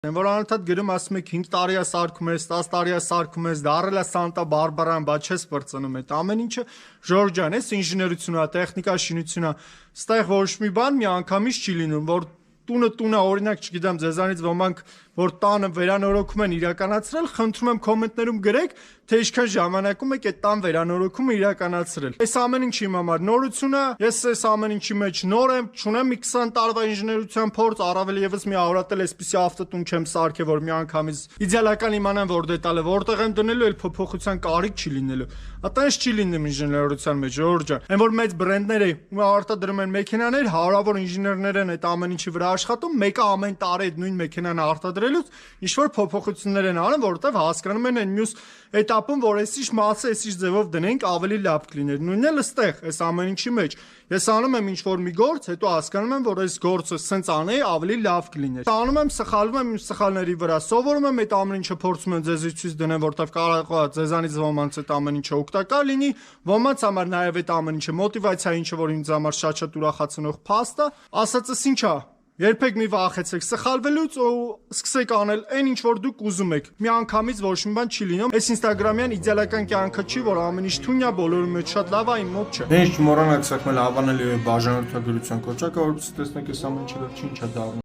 Որ անընդհատ գրում ասում եք 5 տարի է սարքում ես, 10 տարի է սարքում ես, դարել է Սանտա Բարբարան, բա չես բրծնում այդ ամեն ինչը Ժորժ ջան, էս ինժեներությունն է, տեխնիկա, շինությունն է, ստեղ ոչ մի բան մի անգամից չի լինում, որ տունը օրինակ չգիտեմ ձեզանից ոմանք որ տանը վերանորոգում են իրականացրել, խնդրում եմ կոմենտներում գրեք, թե ինչքան ժամանակում եք այդ տան վերանորոգումը իրականացրել։ Այս ամեն ինչի համար նորությունը, ես այս ամեն ինչի մեջ նոր եմ, չունեմ մի 20 տարվա ինժեներության փորձ, առավել եւս մի ավրատել էսպիսի ավտոտուն չեմ սարքել, որ մի անգամից իդեալական իմանամ որ դետալ է, որտեղ եմ դնելու, այլ փոփոխության կարիք չի լինելու։ Ատենց չի լինում ինժեներության մեջ, Ժորժ ջան։ Այն որ մեծ բրենդները ու արտադրում են մեքենաներ, հարավոր ինժեներներ են այդ ամեն ինչի վրա աշխատում, մեկը ամեն տարի այդ նույն մեքենան արտադրելուց ինչ որ փոփոխություններ են անում, որովհետև հասկանում են այն մյուս этаպում, որ այսիշ մասը այսիշ ձևով դնենք ավելի լավ կլիներ։ Նույնն էլ ստեղ, այս ամեն ինչի մեջ։ Ես անում եմ ինչ-որ մի գործ, հետո հասկանում եմ, որ այս գործը սենց անեի ավելի լավ կլիներ։ Անում եմ, սխալվում եմ իմ սխալների վրա, սովորում եմ այդ ամեն ինչը փորձում եմ ձեզ ցույց դնել, որտեվ կարող է ձեզանից ոմանց այդ ամեն ինչը օգտակար լինի, ոմանց համար նաև այդ ամեն ինչը մոտիվացիա ինչը որ ինձ համար շատ ուրախացնող փաստ է, ասածս ինչ է։ Երբեք մի վախեցեք սխալվելուց ու սկսեք անել այն ինչ որ դուք ուզում եք։ Մի անգամից ոչ մի բան չի լինում։ Այս ինստագրամյան իդեալական կյանքը չի, որ ամեն ինչ թույնա բոլորի մեջ շատ լավ է, իմ մոտ չէ։ Ինչ չմոռանաք սեղմել հավանելի բաժանորդագրության կոճակը, որովհետեւ տեսնեք այս ամեն ինչը վերջին չէ դառնում։